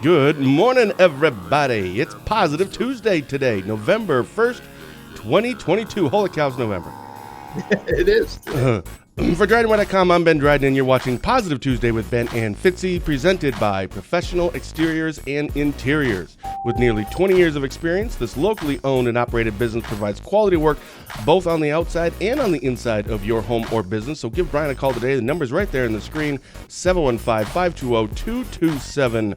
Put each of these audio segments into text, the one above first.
Good morning, everybody. It's Positive Tuesday today, November 1st, 2022. Holy cows, November. It is. For Dryden.com, I'm Ben Dryden, and you're watching Positive Tuesday with Ben and Fitzy, presented by Professional Exteriors and Interiors. With nearly 20 years of experience, this locally owned and operated business provides quality work both on the outside and on the inside of your home or business. So give Brian a call today. The number's right there on the screen, 715-520-2271.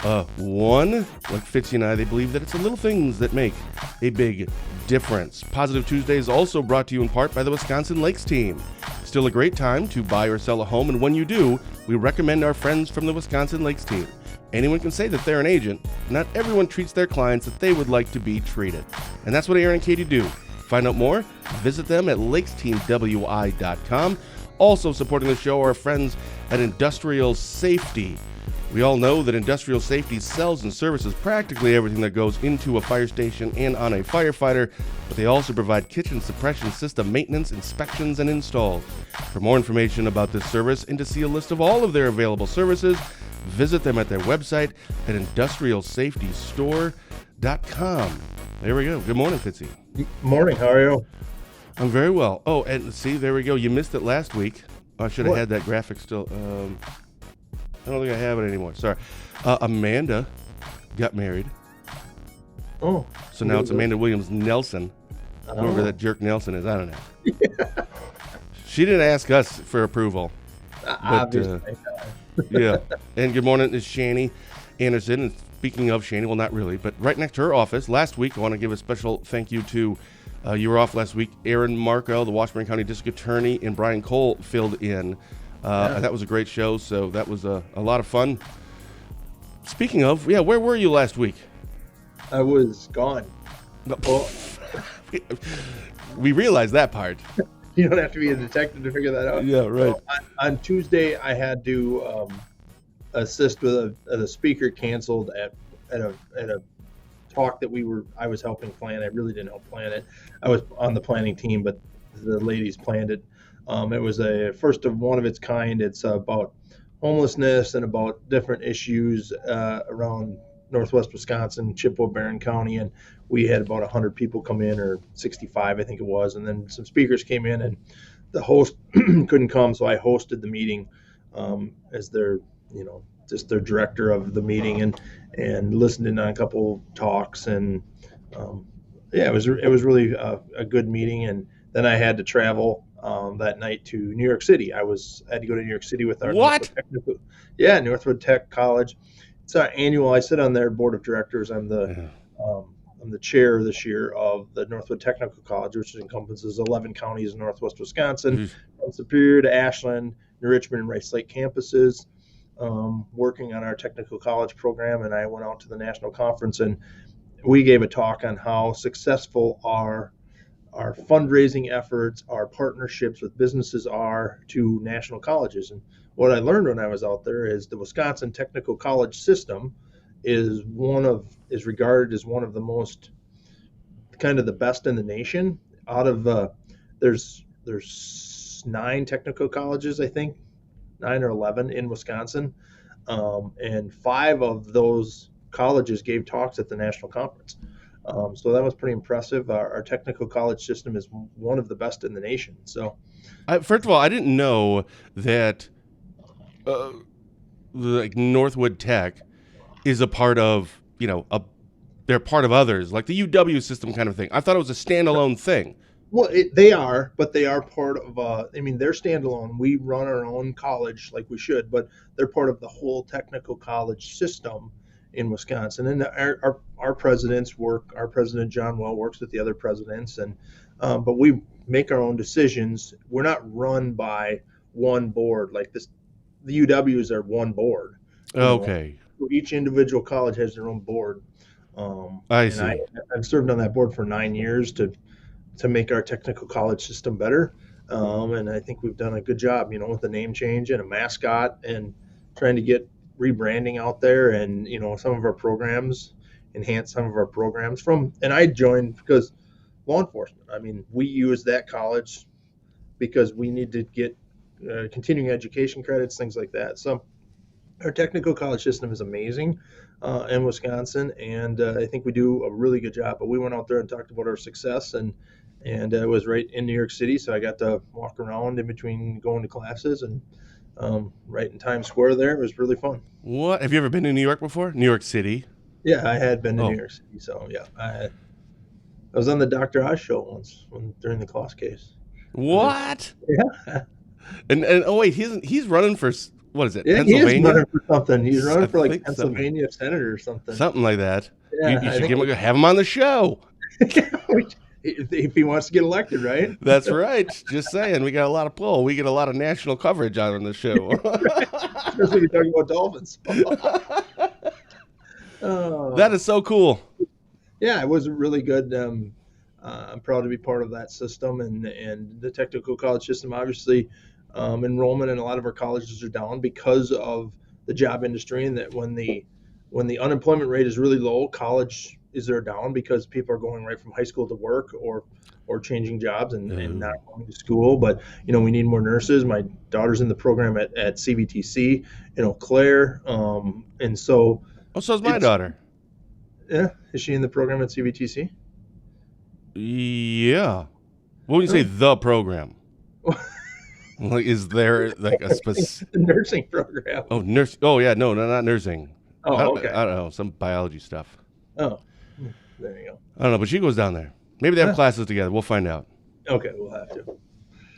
Like Fitzy and I, they believe that it's the little things that make a big difference. Positive Tuesday is also brought to you in part by the Wisconsin Lakes team. Still a great time to buy or sell a home, and when you do, we recommend our friends from the Wisconsin Lakes team. Anyone can say that they're an agent. Not everyone treats their clients that they would like to be treated. And that's what Aaron and Katie do. Find out more, visit them at lakesteamwi.com. Also supporting the show are our friends at Industrial Safety. We all know that Industrial Safety sells and services practically everything that goes into a fire station and on a firefighter, but they also provide kitchen suppression system maintenance, inspections, and installs. For more information about this service and to see a list of all of their available services, visit them at their website at industrialsafetystore.com. There we go. Good morning, Fitzy. Morning, how are you? I'm very well. Oh, and see, there we go. You missed it last week. I should have had that graphic still. I don't think I have it anymore. Sorry. Amanda got married. Oh. So now it's Amanda Williams Nelson. Whoever that jerk Nelson is, I don't know. She didn't ask us for approval. Obviously. Yeah. And good morning to Shani Anderson. And speaking of Shani, well, not really, but right next to her office, last week, I want to give a special thank you to, you were off last week, Aaron Marco, the Washburn County District Attorney, and Brian Cole filled in. That was a great show, so that was a lot of fun. Speaking of, where were you last week? I was gone. Well, we realized that part. You don't have to be a detective to figure that out. Yeah, right. So on Tuesday, I had to assist with a speaker canceled at a talk that I was helping plan. I really didn't help plan it. I was on the planning team, but the ladies planned it. It was a first of one of its kind. It's about homelessness and about different issues around northwest Wisconsin, Chippewa, Barron County, and we had about 100 people come in, or 65, I think it was, and then some speakers came in, and the host couldn't come, so I hosted the meeting as their, just their director of the meeting, and listened in on a couple talks, and it was really a good meeting, and then I had to travel that night to New York City. I had to go to New York City with our Northwood Tech College. It's our annual. I sit on their board of directors. I'm the chair this year of the Northwood Technical College, which encompasses 11 counties in northwest Wisconsin, from Superior to Ashland, New Richmond, and Rice Lake campuses, working on our technical college program. And I went out to the national conference, and we gave a talk on how successful our fundraising efforts, our partnerships with businesses are to national colleges. And what I learned when I was out there is the Wisconsin Technical College system is regarded as one of the most kind of the best in the nation. Out of there's 9 technical colleges, I think, 9 or 11 in Wisconsin, and 5 of those colleges gave talks at the national conference. So that was pretty impressive. Our technical college system is one of the best in the nation. So, first of all, I didn't know that like Northwood Tech is a part of, they're part of others, like the UW system kind of thing. I thought it was a standalone thing. Well, they are, but they are part of, they're standalone. We run our own college like we should, but they're part of the whole technical college system in Wisconsin. And our presidents work, our president, John Well, works with the other presidents, and but we make our own decisions. We're not run by one board like this. The UWs are one board. Okay. Each individual college has their own board. I see. I've served on that board for 9 years to make our technical college system better. And I think we've done a good job, with the name change and a mascot and trying to get rebranding out there, and some of our programs, enhance some of our programs and I joined because law enforcement. We use that college because we need to get continuing education credits, things like that. So Our technical college system is amazing in Wisconsin, and I think we do a really good job. But we went out there and talked about our success, and it was right in New York City, so I got to walk around in between going to classes and right in Times Square there. It was really fun. What? Have you ever been to New York before? New York City? Yeah, I had been to New Oh, York City, so yeah, I was on the Dr. Oz show once during the Claus case. It was what? yeah, And oh wait, he's running for what is it? yeah, he is Pennsylvania? running for something. He's I running for like think something Pennsylvania senator or something. something like that. Yeah, You I should think give him have him on the show. if he wants to get elected, right? That's right. Just saying, we got a lot of pull. We get a lot of national coverage on the show. Especially when you're talking about dolphins. That Oh, is so cool. yeah, it was really good. I'm proud to be part of that system and the technical college system. Obviously, enrollment in a lot of our colleges are down because of the job industry, and that when the unemployment rate is really low, college is there down because people are going right from high school to work or changing jobs and not Oh, going to school. But we need more nurses. My daughter's in the program at CVTC in Eau Claire, and so oh, so is my it's daughter. yeah. Is she in the program at CVTC? Yeah. What would you say Oh. the program? Like, is there like a The specific? nursing program. Oh, nurse. Oh, yeah. No, no, not nursing. Oh, okay. I don't know. Some biology stuff. Oh, there you I don't know, but she goes down there. Maybe they have go. classes together. We'll find out. Okay, we'll have to.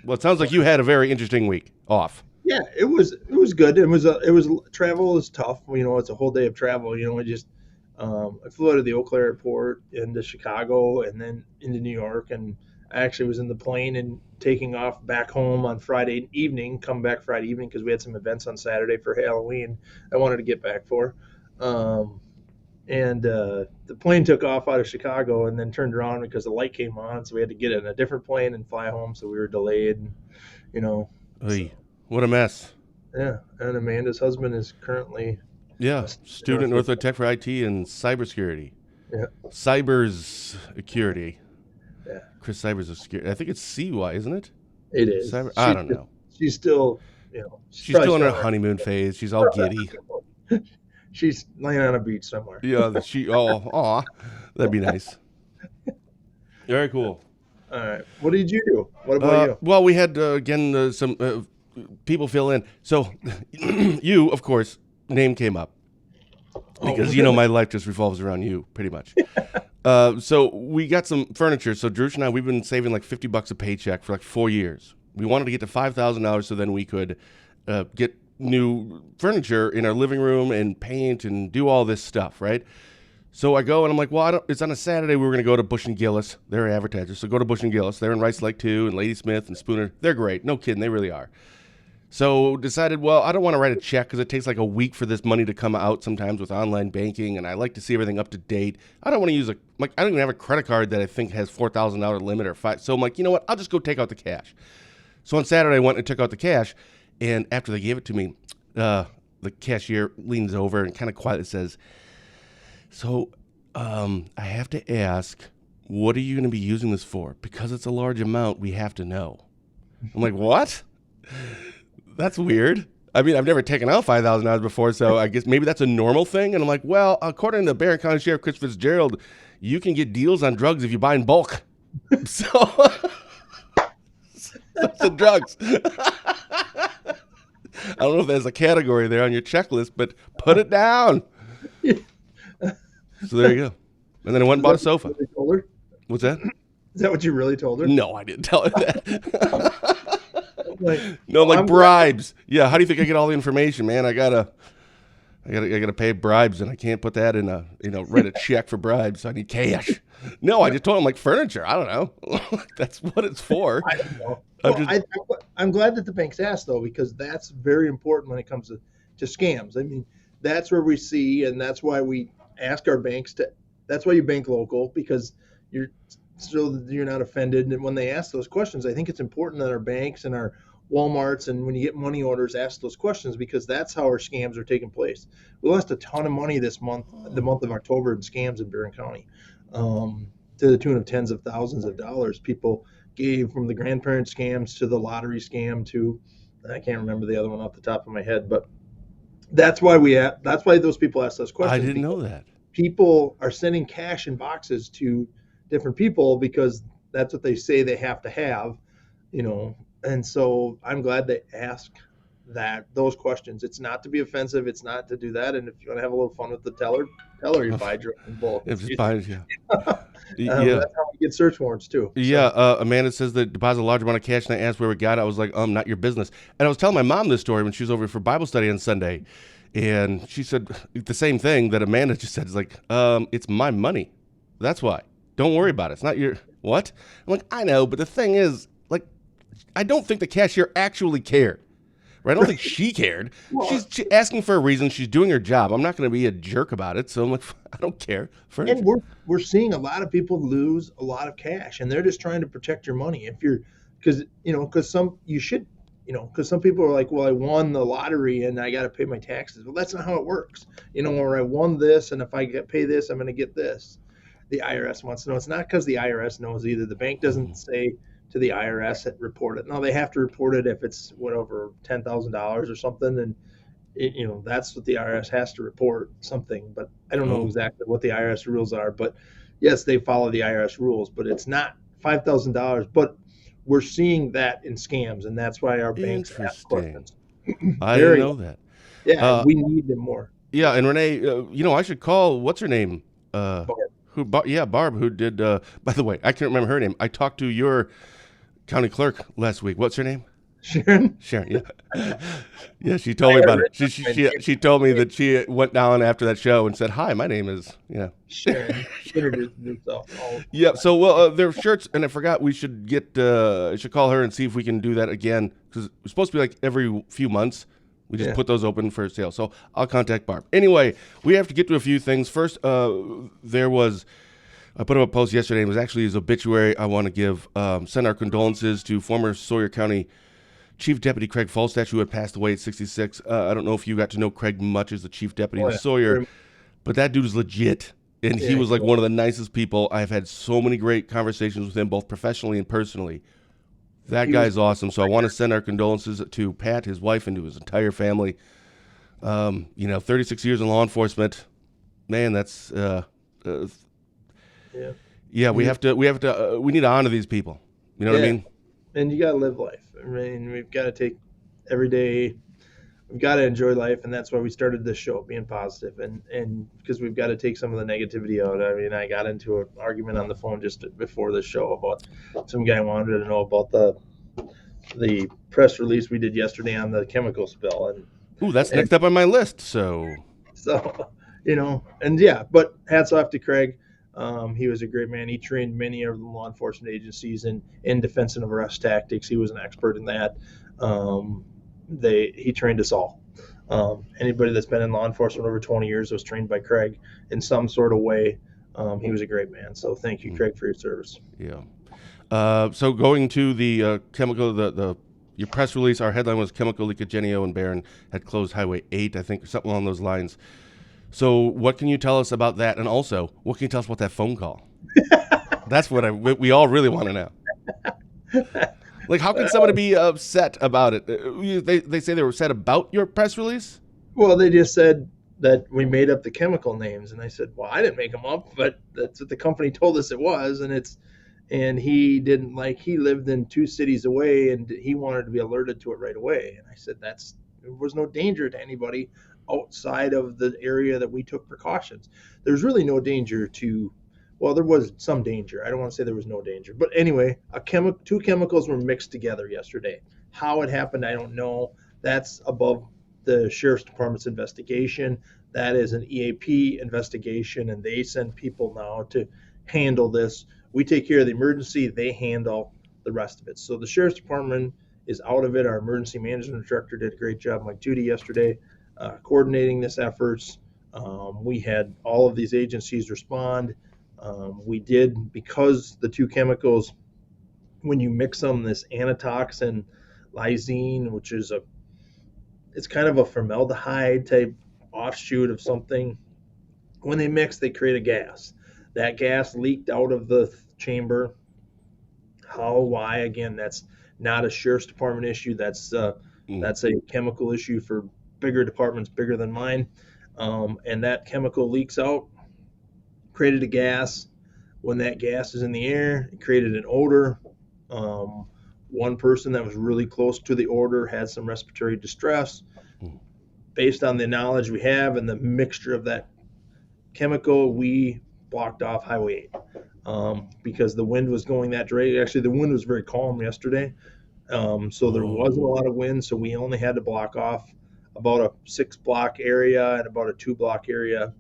Well, it sounds like you had a very interesting week off. Yeah, it was good. It was travel is tough. It's a whole day of travel. I flew out of the Eau Claire airport into Chicago and then into New York, and I actually was in the plane and taking off back home on Friday evening. Come back Friday evening because we had some events on Saturday for Halloween. I wanted to get back for, and the plane took off out of Chicago and then turned around because the light came on, so we had to get in a different plane and fly home. So we were delayed, you know. So Oy, what a mess. yeah, and Amanda's husband is currently Yeah, a student at Northwood Tech for IT and cybersecurity. yeah, Cybers security. yeah. Chris Cybers is security. I think it's CY, isn't it? It is. Cyber. I don't know. She's still, She's still in her probably honeymoon phase. She's all giddy. she's laying on a beach somewhere. Yeah, she. Oh, aw, that'd be nice. Very cool. All right. What did you do? What about you? Well, we had again some people fill in. So you, of course, name came up because my life just revolves around you, pretty much. So we got some furniture. So Drew and I, we've been saving like $50 a paycheck for like 4 years. We wanted to get to $5,000 so then we could get new furniture in our living room and paint and do all this stuff, right? So I go and I'm like, well, it's on a Saturday. We were going to go to Bush and Gillis. They're advertisers. So go to Bush and Gillis. They're in Rice Lake too, and Ladysmith and Spooner. They're great. No kidding. They really are. So decided, well, I don't want to write a check because it takes like a week for this money to come out sometimes with online banking, and I like to see everything up to date. I don't want to use I don't even have a credit card that I think has $4,000 limit or five. So I'm like, you know what? I'll just go take out the cash. So on Saturday I went and took out the cash, and after they gave it to me, the cashier leans over and kind of quietly says, so I have to ask, what are you going to be using this for? Because it's a large amount, we have to know. I'm like, what? That's weird. I mean, I've never taken out $5,000 before, so I guess maybe that's a normal thing. And I'm like, well, according to Barron County Sheriff Chris Fitzgerald, you can get deals on drugs if you buy in bulk. So, the drugs. I don't know if there's a category there on your checklist, but put it down. So there you go. And then I went and bought a sofa. Really told her? What's that? Is that what you really told her? No, I didn't tell her that. Like, No, I'm like I'm bribes. Yeah, how do you think I get all the information, man? I gotta pay bribes, and I can't put that in write a check for bribes. So I need cash. No, I just told him like furniture. I don't know. That's what it's for. I don't know. I'm Well, I'm glad that the banks asked though, because that's very important when it comes to scams. I mean, that's where we see, and that's why we ask our banks to. That's why you bank local, because you're so that you're not offended. And when they ask those questions, I think it's important that our banks and our Walmarts and when you get money orders, ask those questions, because that's how our scams are taking place. We lost a ton of money this month, the month of October, in scams in Barron County, to the tune of tens of thousands of dollars. People gave from the grandparent scams to the lottery scam to, I can't remember the other one off the top of my head, but That's why that's why those people ask those I questions, didn't because know that. people are sending cash in boxes to different people because that's what they say they have to have, you know. And so I'm glad they ask those questions. It's not to be offensive. It's not to do that. And if you want to have a little fun with the teller, tell her you buy in bulk. If It's it's easy. fine, yeah. Yeah. That's how we get search warrants too. Yeah, So Amanda says that deposit a large amount of cash, and I asked where we got it. I was like, not your business. And I was telling my mom this story when she was over for Bible study on Sunday, and she said the same thing that Amanda just said. It's like, it's my money. That's why. Don't worry about it. It's not your what? I'm like, I know, but the thing is, like, I don't think the cashier actually cared. Right? I don't think she cared. well, She's asking for a reason. She's doing her job. I'm not going to be a jerk about it. So I'm like, I don't care. and we're seeing a lot of people lose a lot of cash, and they're just trying to protect your money. If you're because some you should because some people are like, well, I won the lottery and I got to pay my taxes. Well, that's not how it works. Or I won this, and if I pay this, I'm going to get this. The IRS wants to know. It's not because the IRS knows either. The bank doesn't say to the IRS report it. No, they have to report it if it's whatever $10,000 or something, and that's what the IRS has to report something. But I don't know Oh, exactly what the IRS rules are. But yes, they follow the IRS rules, but it's not $5,000. But we're seeing that in scams, and that's why our banks ask interesting. questions. I didn't Very, know that. yeah, Uh, we need them more. yeah, and Renee, I should call what's her name? But Yeah, Barb, who did. By the way, I can't remember her name. I talked to your county clerk last week. What's her name? Sharon, Sharon. Yeah, yeah. She I told me about it. already She told me that she went down after that show and said, "Hi, my name is." Yeah. Sharon introduced herself. Oh, Yeah. So their shirts, and I forgot we should get. I should call her and see if we can do that again because it's supposed to be like every few months. We just yeah. put those open for sale. So I'll contact Barb. Anyway, we have to get to a few things. First, there was. I put up a post yesterday. It was actually his obituary. I want to give send our condolences to former Sawyer County Chief Deputy Craig Falstach, who had passed away at 66. I don't know if you got to know Craig much as the Chief Deputy Oh of yeah. Sawyer, but that dude is legit. And he Yeah. was like one of the nicest people. I've had so many great conversations with him, both professionally and personally. That He was. guy's awesome. So I want to send our condolences to Pat, his wife, and to his entire family. 36 years in law enforcement. Man, that's Yeah. yeah. We have to. We need to honor these people. You know what I Yeah. mean? And you got to live life. I mean, we've got to take every day. We've got to enjoy life, and that's why we started this show, being positive, and because we've got to take some of the negativity out. I mean, I got into an argument on the phone just before the show about some guy wanted to know about the press release we did yesterday on the chemical spill, Ooh, that's and next up on my list. So so and yeah, but hats off to Craig. He was a great man. He trained many of the law enforcement agencies in defense and arrest tactics. He was an expert in that. Um, he trained us all. Anybody that's been in law enforcement over 20 years was trained by Craig in some sort of way. He was a great man. So thank you, Craig, for your service. yeah. So going to the chemical, the your press release, our headline was chemical leak at Genio and Barron had closed Highway 8, I think, or something along those lines. So what can you tell us about that? And also, what can you tell us about that phone call? That's what we all really want to know. Like, how can somebody be upset about it? They say they were upset about your press release? Well, they just said that we made up the chemical names, and I said, well, I didn't make them up, but that's what the company told us it was, and he didn't he lived in 2 cities away, and he wanted to be alerted to it right away. And I said there was no danger to anybody outside of the area that we took precautions. There's really no danger to. Well, there was some danger. I don't want to say there was no danger, but anyway, two chemicals were mixed together yesterday. How it happened, I don't know. That's above the sheriff's department's investigation. That is an EAP investigation, and they send people now to handle this. We take care of the emergency, they handle the rest of it. So the sheriff's department is out of it. Our emergency management director did a great job, Mike Duty, yesterday, coordinating this efforts. We had all of these agencies respond. We did, because the two chemicals, when you mix them, this anatoxin, lysine, which is it's kind of a formaldehyde type offshoot of something. When they mix, they create a gas. That gas leaked out of the chamber. How, why? Again, that's not a sheriff's department issue. That's Mm. a chemical issue for bigger departments, bigger than mine, and that chemical leaks out, created a gas. When that gas is in the air, it created an odor. Um, One person that was really close to the odor had some respiratory distress. Based on the knowledge we have and the mixture of that chemical, we blocked off Highway 8 because the wind was going that direction. Actually, the wind was very calm yesterday, so there wasn't a lot of wind. So we only had to block off about a 6-block area and about a 2-block area,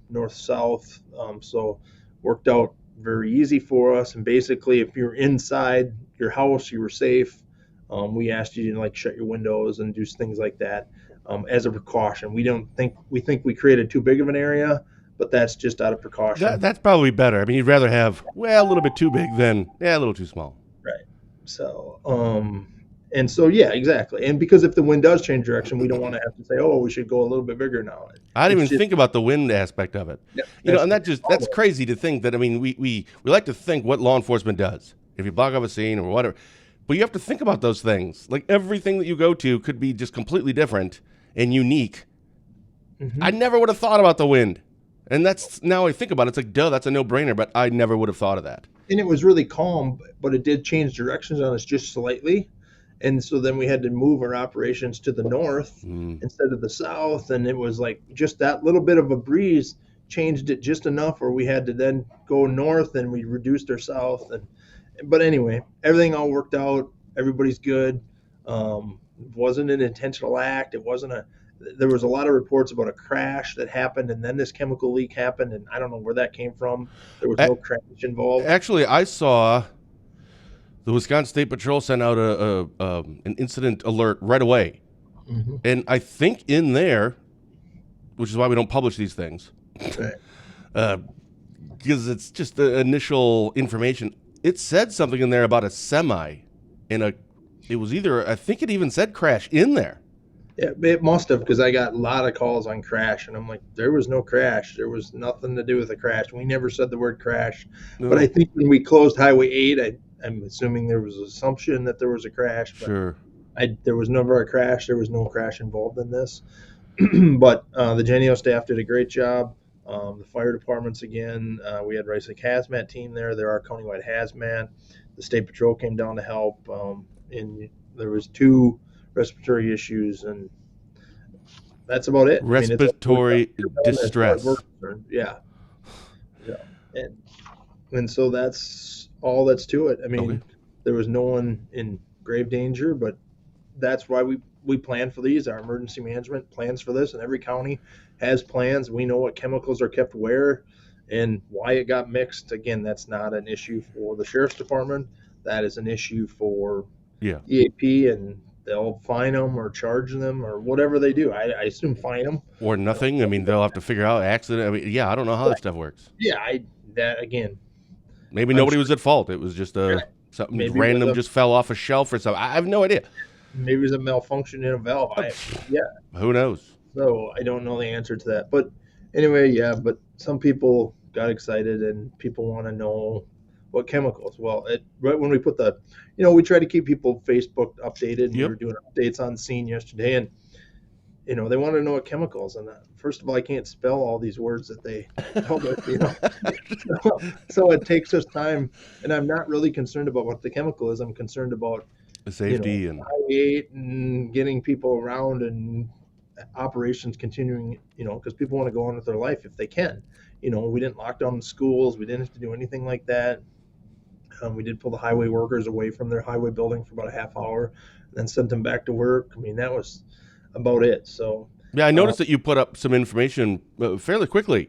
north-south. So worked out very easy for us. And basically, if you're inside your house, you were safe. We asked you to like shut your windows and do things like that as a precaution. We think we created too big of an area, but that's just out of precaution. That's probably better. I mean, you'd rather have, well, a little bit too big than, a little too small. Right. So, and so, yeah, exactly. And because if the wind does change direction, we don't want to have to say, oh, we should go a little bit bigger now. I didn't even think about the wind aspect of it. Yeah, and that's crazy to think that, I mean, we like to think what law enforcement does. If you block off a scene or whatever, but you have to think about those things. Like everything that you go to could be just completely different and unique. Mm-hmm. I never would have thought about the wind. And that's, now I think about it, it's like, duh, that's a no-brainer, but I never would have thought of that. And it was really calm, but it did change directions on us just slightly. And so then we had to move our operations to the north instead of the south. And it was like just that little bit of a breeze changed it just enough where we had to then go north and we reduced our south. But anyway, everything all worked out. Everybody's good. It wasn't an intentional act. There was a lot of reports about a crash that happened, and then this chemical leak happened, and I don't know where that came from. There was no crash involved. Actually, I saw the Wisconsin State Patrol sent out an incident alert right away. Mm-hmm. And I think in there, which is why we don't publish these things, right. Because it's just the initial information. It said something in there about a semi it was either, I think it even said crash in there. Yeah, it must have, because I got a lot of calls on crash, and I'm like, there was no crash. There was nothing to do with a crash. We never said the word crash. No. But I think when we closed Highway 8, I'm assuming there was an assumption that there was a crash. But sure. There was never a crash. There was no crash involved in this. But the Genio staff did a great job. The fire departments, again, we had Rice Lake Hazmat team there. There are countywide hazmat. The State Patrol came down to help. And there was 2 respiratory issues, and that's about it. Respiratory distress. Yeah. And so that's all that's to it. I mean, There was no one in grave danger, but that's why we plan for these. Our emergency management plans for this, and every county has plans. We know what chemicals are kept where and why it got mixed. Again, that's not an issue for the sheriff's department. That is an issue for EAP, and they'll fine them or charge them or whatever they do. I assume fine them. Or nothing. I mean, they'll have to figure out accident. I mean, I don't know how that stuff works. Yeah, that again. Maybe nobody was at fault. It was just something maybe random just fell off a shelf or something. I have no idea. Maybe it was a malfunction in a valve. Who knows? So I don't know the answer to that. But anyway, but some people got excited and people want to know what chemicals. Well, right when we put we try to keep people Facebook updated, and we were doing updates on the scene yesterday, and they want to know what chemicals. And first of all, I can't spell all these words that they told us. So it takes us time, and I'm not really concerned about what the chemical is. I'm concerned about the safety and Highway 8 and getting people around and operations continuing. Because people want to go on with their life if they can. We didn't lock down the schools. We didn't have to do anything like that. We did pull the highway workers away from their highway building for about a half hour, and then sent them back to work. I mean, that was about it. So I noticed that you put up some information fairly quickly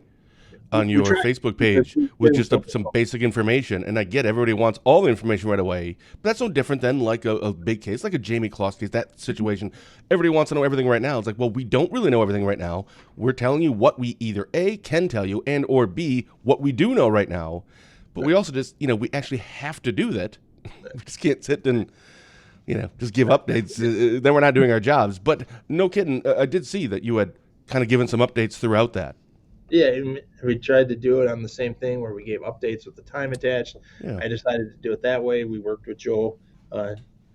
on your Facebook page with just some basic information. And I get everybody wants all the information right away, but that's no different than like a big case, like a Jamie Kloss case, that situation. Everybody wants to know everything right now. It's like, well, we don't really know everything right now. We're telling you what we either A, can tell you, and or B, what we do know right now. But we also just, we actually have to do that. We just can't sit and, just give updates. Then we're not doing our jobs. But no kidding, I did see that you had kind of given some updates throughout that. Yeah, we tried to do it on the same thing where we gave updates with the time attached. Yeah. I decided to do it that way. We worked with Joe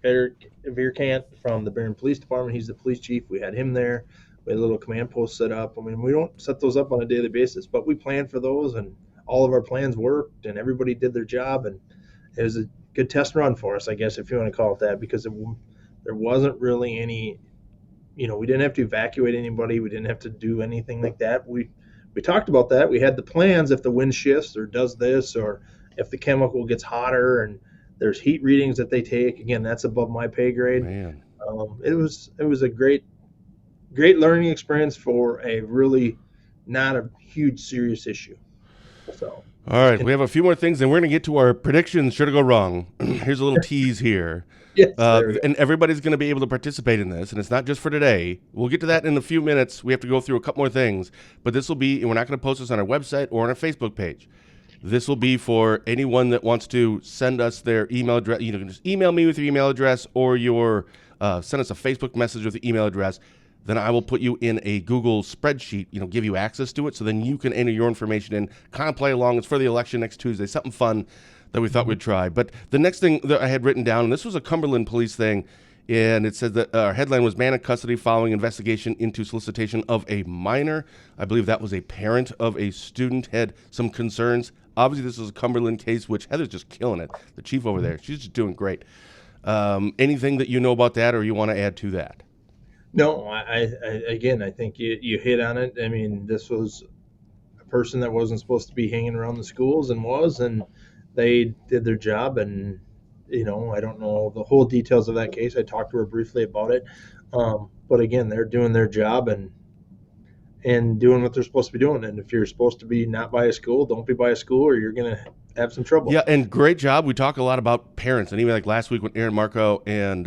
Eric Vierkant from the Barron Police Department. He's the police chief. We had him there. We had a little command post set up. I mean, we don't set those up on a daily basis, but we plan for those, and all of our plans worked, and everybody did their job, and it was a good test run for us, I guess, if you want to call it that, because there wasn't really any, we didn't have to evacuate anybody. We didn't have to do anything like that. We talked about that. We had the plans if the wind shifts or does this, or if the chemical gets hotter and there's heat readings that they take. Again, that's above my pay grade. Man. It was a great learning experience for a really not a huge serious issue. So. All right, we have a few more things, and we're going to get to our predictions. Sure to go wrong. Here's a little tease here. Yes, and everybody's going to be able to participate in this, and it's not just for today. We'll get to that in a few minutes. We have to go through a couple more things, but this will be, and we're not going to post this on our website or on our Facebook page. This will be for anyone that wants to send us their email address. You can just email me with your email address, or send us a Facebook message with the email address. Then I will put you in a Google spreadsheet, give you access to it, so then you can enter your information in, kind of play along. It's for the election next Tuesday, something fun that we thought we'd try. But the next thing that I had written down, and this was a Cumberland police thing, and it said that our headline was man in custody following investigation into solicitation of a minor. I believe that was a parent of a student, had some concerns. Obviously, this is a Cumberland case, which Heather's just killing it. The chief over there, she's just doing great. Anything that you know about that or you want to add to that? No, I think you hit on it. I mean, this was a person that wasn't supposed to be hanging around the schools and they did their job. And, I don't know the whole details of that case. I talked to her briefly about it. But again, they're doing their job and doing what they're supposed to be doing. And if you're supposed to be not by a school, don't be by a school or you're going to have some trouble. Yeah, and great job. We talk a lot about parents. And even like last week when Aaron Marco and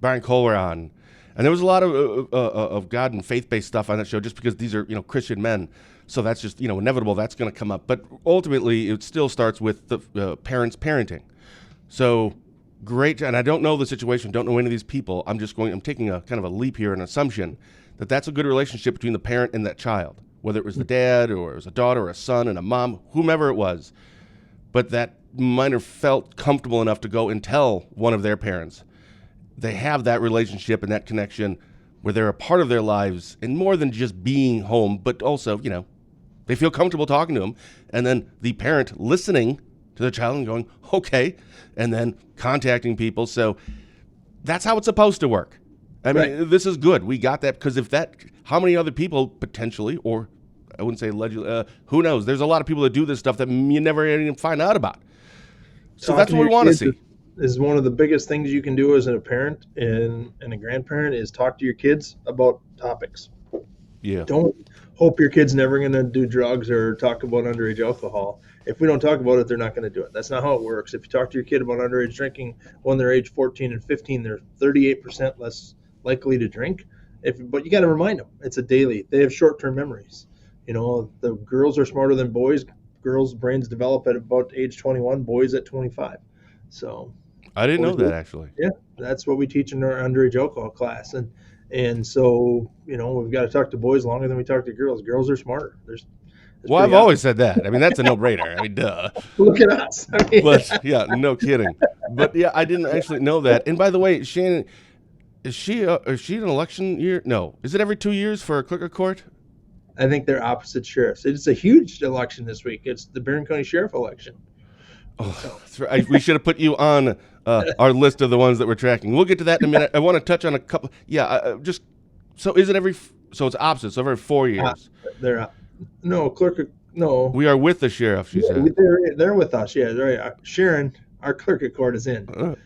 Brian Cole were on, and there was a lot of God and faith-based stuff on that show just because these are, Christian men. So that's just, inevitable. That's going to come up. But ultimately, it still starts with the parents parenting. So great. And I don't know the situation, don't know any of these people. I'm taking a kind of a leap here, an assumption that that's a good relationship between the parent and that child, whether it was the dad or it was a daughter or a son and a mom, whomever it was. But that minor felt comfortable enough to go and tell one of their parents. They have that relationship and that connection where they're a part of their lives and more than just being home, but also, they feel comfortable talking to them. And then the parent listening to the child and going, okay, and then contacting people. So that's how it's supposed to work. I mean, right. This is good. We got that because how many other people potentially, or I wouldn't say allegedly, who knows? There's a lot of people that do this stuff that you never even find out about. So that's what we want to see. Is one of the biggest things you can do as a parent and a grandparent is talk to your kids about topics. Yeah. Don't hope your kid's never going to do drugs or talk about underage alcohol. If we don't talk about it, they're not going to do it. That's not how it works. If you talk to your kid about underage drinking when they're age 14 and 15, they're 38% less likely to drink. But you got to remind them it's a daily. They have short-term memories. The girls are smarter than boys. Girls' brains develop at about age 21, boys at 25. So I didn't know that actually. Yeah, that's what we teach in our underage alcohol class, and so we've got to talk to boys longer than we talk to girls. Girls are smarter. Well, I've always said that. I mean, that's a no-brainer. I mean, duh. Look at us. I mean, but yeah, no kidding. But yeah, I didn't actually know that. And by the way, Shannon, is she an election year? No, is it every 2 years for a clerk of court? I think they're opposite sheriffs. It's a huge election this week. It's the Barron County Sheriff election. Oh, that's right. We should have put you on our list of the ones that we're tracking. We'll get to that in a minute. I want to touch on a couple. Yeah, so is it so it's opposite, so every 4 years. No, clerk. No. We are with the sheriff, she said. They're with us, yeah. Right. Sharon, our clerk of court is in.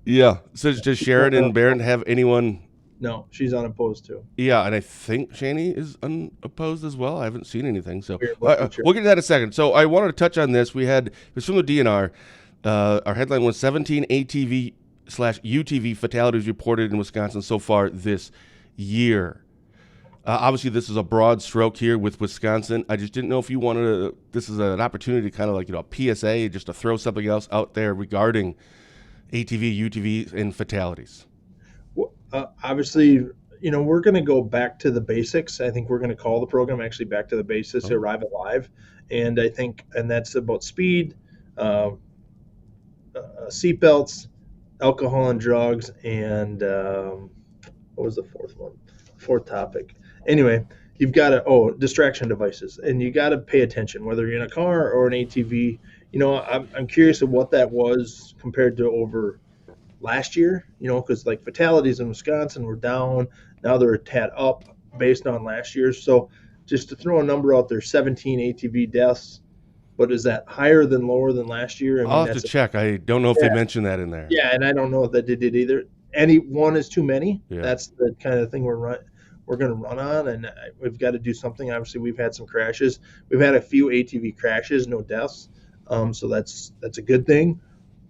Yeah. So does Sharon and Barron have anyone? No, she's unopposed too. Yeah, and I think Shani is unopposed as well. I haven't seen anything. So we'll get to that in a second. So I wanted to touch on this. It was from the DNR. Our headline was 17 ATV/UTV fatalities reported in Wisconsin so far this year. Obviously, this is a broad stroke here with Wisconsin. I just didn't know if you wanted to, this is an opportunity to kind of like, a PSA, just to throw something else out there regarding ATV, UTV, and fatalities. Obviously, we're going to go back to the basics. I think we're going to call the program actually Back to the Basics, Arrive Alive. And I think, and that's about speed, seatbelts, alcohol and drugs, and what was the fourth one? Fourth topic. Anyway, you've got to distraction devices, and you got to pay attention whether you're in a car or an ATV. I'm curious of what that was compared to over last year. Because like fatalities in Wisconsin were down, now they're a tad up based on last year's. So just to throw a number out there, 17 ATV deaths. But is that higher than lower than last year? I I'll mean, have to that's check. I don't know if they yeah, mentioned that in there. yeah, and I don't know if that they did either. Any one is too many. Yeah. That's the kind of thing we're going to run on, and we've got to do something. Obviously, we've had some crashes. We've had a few ATV crashes, no deaths. So that's a good thing.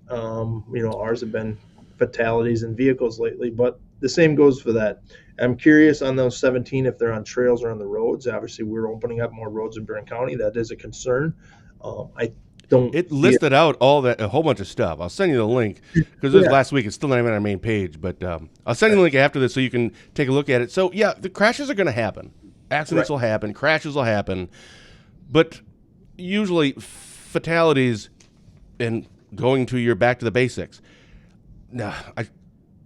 Ours have been fatalities in vehicles lately, but the same goes for that. I'm curious on those 17 if they're on trails or on the roads. Obviously, we're opening up more roads in Barron County. That is a concern. I don't It see it. listed out a whole bunch of stuff. I'll send you the link because this Yeah, last week. It's still not even on our main page, but I'll send you the link after this so you can take a look at it. So yeah, the crashes are going to happen. Accidents right. will happen. Crashes will happen, but usually fatalities and going to your back to the basics. Nah,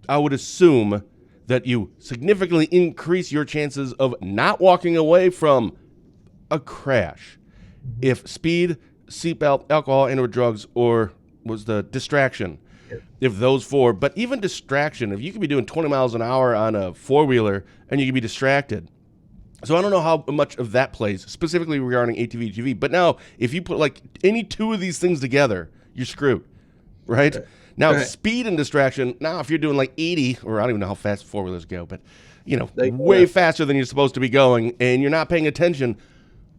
I would assume that you significantly increase your chances of not walking away from a crash if speed, seatbelt, alcohol, and/or drugs, or was the distraction. Yeah. If those four, but even distraction, if you could be doing 20 miles an hour on a four-wheeler and you could be distracted. So I don't know how much of that plays specifically regarding ATV, GV. But now, if you put like any two of these things together, you're screwed, right? Right. Now, Right. speed and distraction. Now, if you're doing like 80, or I don't even know how fast four-wheelers go, but They go way that faster than you're supposed to be going, and you're not paying attention.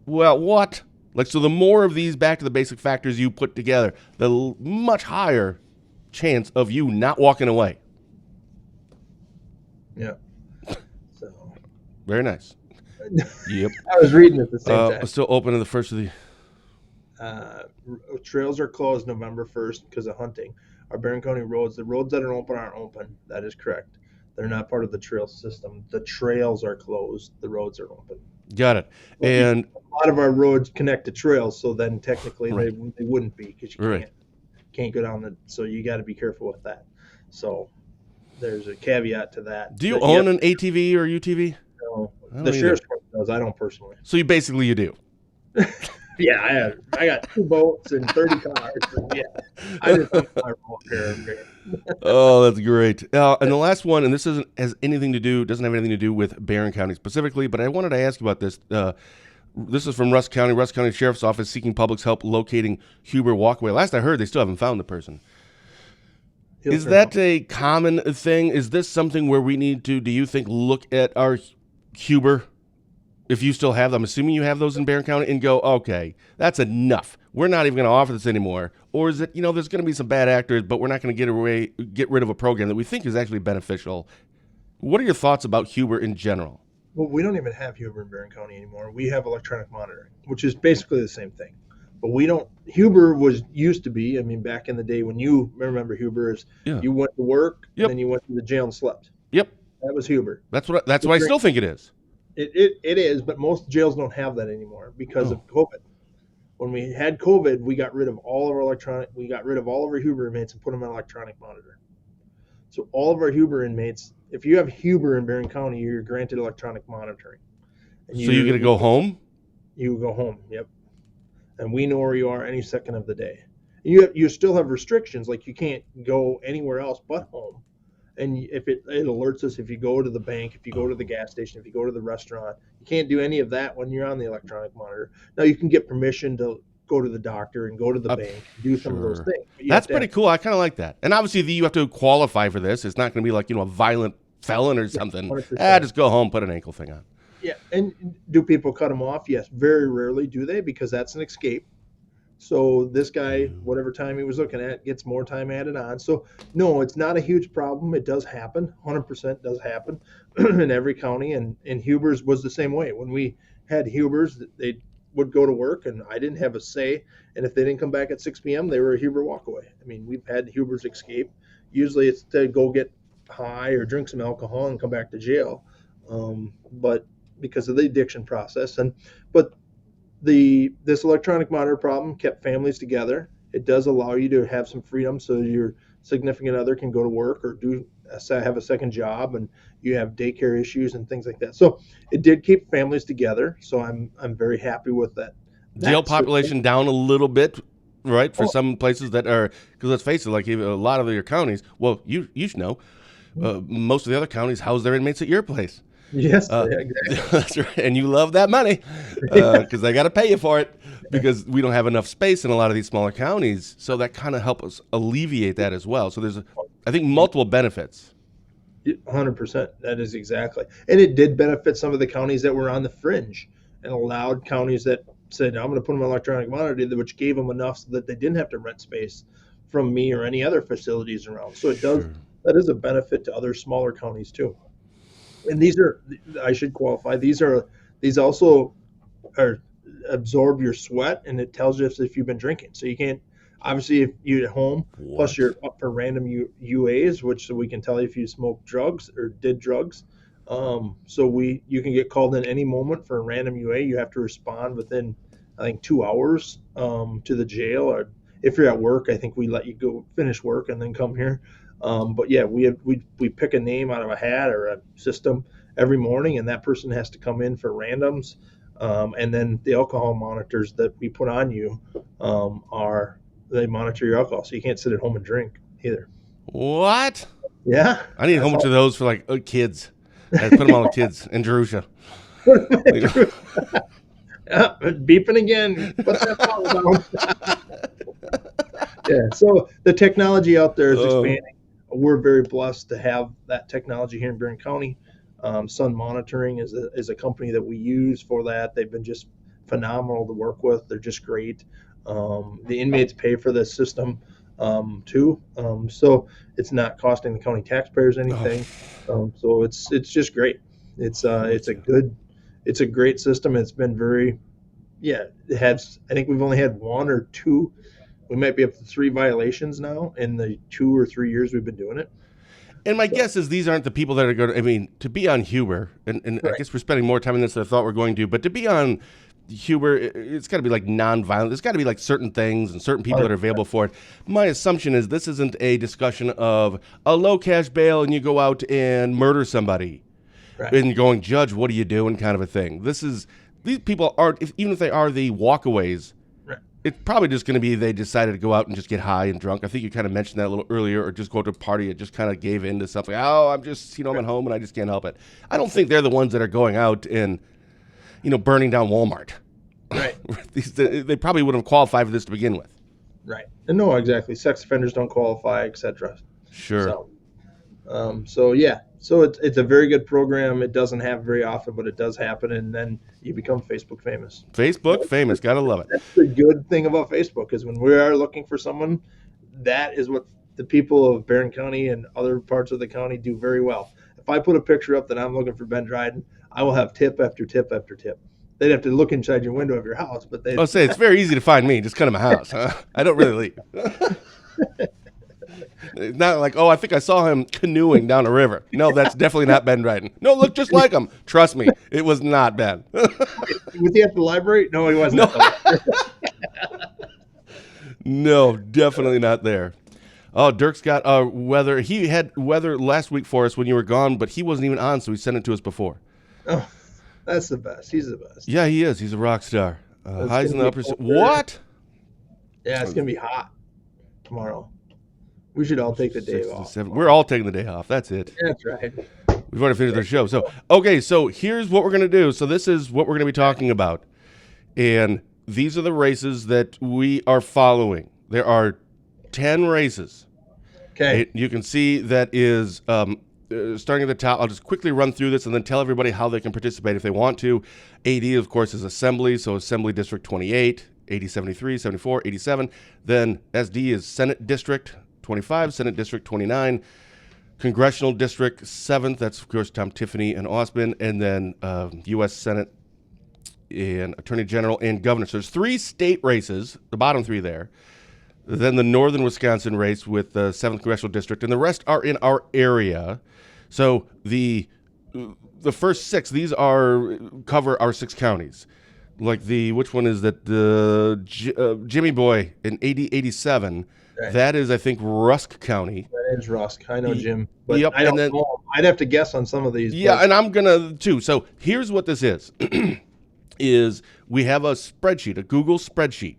Well, what? Like, so the more of these back to the basic factors you put together, the much higher chance of you not walking away. Yeah. So Very nice. Yep. I was reading at the same time. Still open to the first of the. Trails are closed November 1st because of hunting. Our Barron County roads, the roads that are open aren't open. That is correct. They're not part of the trail system. The trails are closed. The roads are open. Got it. But And a lot of our roads connect to trails, so then technically right. they wouldn't be because you Right. can't go down the. So you got to be careful with that. So there's a caveat to that. Do you That, own an ATV or UTV? no, I don't the either. sheriff's department does. I don't personally. So you do. Yeah, I got 2 boats and 30 cars. And yeah, I just don't my remote repair. Oh, that's great. And the last one, and this doesn't have anything to do with Barron County specifically, but I wanted to ask you about this. This is from Rusk County Sheriff's Office seeking public's help locating Huber Walkway. Last I heard, they still haven't found the person. Is that a common thing? Is this something where we need to, do you think, look at our Huber, if you still have them, assuming you have those in Barron County, and go, okay, that's enough. We're not even going to offer this anymore. Or is it, there's going to be some bad actors, but we're not going to get rid of a program that we think is actually beneficial. What are your thoughts about Huber in general? Well, we don't even have Huber in Barron County anymore. We have electronic monitoring, which is basically the same thing. But we don't. Huber used to be. I mean, back in the day when you remember Huber is Yeah. you went to work Yep. and then you went to the jail and slept. Yep. That was Huber. That's what I still think it is. It is, but most jails don't have that anymore because of COVID. When we had COVID, we got rid of all of our Huber inmates and put them on electronic monitor. So all of our Huber inmates, if you have Huber in Barron County, you're granted electronic monitoring. And So you're going to go home? You go home. Yep. And we know where you are any second of the day. You still have restrictions, like you can't go anywhere else but home. And if it alerts us if you go to the bank, if you go to the gas station, if you go to the restaurant, you can't do any of that when you're on the electronic monitor. Now you can get permission to go to the doctor and go to the bank, and do some of those Sure. things. But That's pretty cool. I kind of like that. And obviously, you have to qualify for this. It's not going to be like, a violent felon or something. 100%. Just go home, put an ankle thing on. Yeah, and do people cut them off? Yes, very rarely do they, because that's an escape. So this guy, whatever time he was looking at, gets more time added on. So no, it's not a huge problem. It does happen. 100% does happen in every county. And Huber's was the same way. When we had Huber's, they would go to work, and I didn't have a say. And if they didn't come back at 6 p.m., they were a Huber walkaway. I mean, we've had Huber's escape. Usually it's to go get high or drink some alcohol and come back to jail. But because of the addiction process, but this electronic monitor problem kept families together. It does allow you to have some freedom, so your significant other can go to work or have a second job, and you have daycare issues and things like that. So it did keep families together. So I'm very happy with that. Jail That population system. down a little bit, right? For Oh, some places that are, because let's face it, like a lot of your counties, well, you should know, most of the other counties house their inmates at your place. yes, Uh, yeah, exactly. that's right. And you love that money because they got to pay you for it because we don't have enough space in a lot of these smaller counties. So that kind of helps us alleviate that as well. So there's, I think, multiple benefits. 100%. That is exactly. And it did benefit some of the counties that were on the fringe and allowed counties that said, I'm going to put them on electronic monitoring, which gave them enough so that they didn't have to rent space from me or any other facilities around. So Sure. that is a benefit to other smaller counties too. And these are, I should qualify, these also are absorb your sweat, and it tells you if you've been drinking. So you can't, obviously, if you're at home, plus What? you're up for random UAs, which so we can tell you if you smoked drugs or did drugs. So you can get called in any moment for a random UA. You have to respond within, I think, 2 hours to the jail. Or if you're at work, I think we let you go finish work and then come here. But yeah, we pick a name out of a hat or a system every morning, and that person has to come in for randoms. And then the alcohol monitors that we put on you they monitor your alcohol, so you can't sit at home and drink either. What? Yeah, I need a whole that's bunch all. of those for like kids. I put them on the kids in Jerusha. Yeah, beeping again. Put that bottle down. Yeah, so the technology out there is Oh, expanding. We're very blessed to have that technology here in Barron County. Sun Monitoring is a company that we use for that. They've been just phenomenal to work with. They're just great. The inmates pay for this system too, so it's not costing the county taxpayers oh, anything. So it's just great. I'm It's with a you. good, it's a great system. It's been very, yeah. It has. I think we've only had one or two. We might be up to three violations now in the 2 or 3 years we've been doing it. And my So guess is these aren't the people that are going to, I mean, to be on Huber, and I right, guess we're spending more time in this than I thought we're going to, but to be on Huber, it's got to be like nonviolent. There's got to be like certain things and certain people that are 100%. available for it. My assumption is this isn't a discussion of a low cash bail and you go out and murder somebody Right, and going, Judge, what are you doing kind of a thing. These people aren't, even if they are the walkaways, right. it's probably just going to be they decided to go out and just get high and drunk. I think you kind of mentioned that a little earlier, or just go to a party and just kind of gave in to something. Oh, I'm just, I'm at home and I just can't help it. I don't think they're the ones that are going out and, burning down Walmart. Right. They probably wouldn't have qualified for this to begin with. Right. And no, exactly. Sex offenders don't qualify, etc. Sure. So, so yeah. So it's a very good program. It doesn't happen very often, but it does happen, and then you become Facebook famous. Facebook famous. Gotta love it. That's the good thing about Facebook is when we are looking for someone, that is what the people of Barron County and other parts of the county do very well. If I put a picture up that I'm looking for Ben Dryden, I will have tip after tip after tip. They'd have to look inside your window of your house, but they I'll say it's very easy to find me. Just come to my house. I don't really leave. It's not like, oh, I think I saw him canoeing down a river. No, that's definitely not Ben Dryden. No, look just like him. Trust me, it was not Ben. was he at the library? No, he wasn't No, at the library. no, definitely not there. Oh, Dirk's got weather. He had weather last week for us when you were gone, but he wasn't even on, so he sent it to us before. Oh, that's the best. He's the best. Yeah, he is. He's a rock star. It's Highs gonna in the be upper. colder. What? Yeah, it's gonna be hot tomorrow. We should all take the day 6 to off. 7. We're all taking the day off. That's it. That's right. We've already finished our show. So, okay, so here's what we're going to do. So, this is what we're going to be talking about. And these are the races that we are following. There are 10 races. Okay. You can see that is starting at the top. I'll just quickly run through this and then tell everybody how they can participate if they want to. AD, of course, is Assembly. So, Assembly District 28, 80, 73, 74, 87. Then SD is Senate District 25, Senate District 29. Congressional District 7th, that's of course Tom Tiffany and Osmond, and then U.S. Senate and Attorney General and Governor. So there's 3 state races, the bottom 3 there. Then the northern Wisconsin race with the 7th Congressional District, and the rest are in our area. So the first 6, these cover our 6 counties. Like which one is that? The Jimmy Boy in 87. Right. That is, I think, Rusk County. That is Rusk. I know Jim, but Yep, I and don't then know. I'd have to guess on some of these. yeah, But and I'm gonna too. So here's what this is: is we have a spreadsheet, a Google spreadsheet,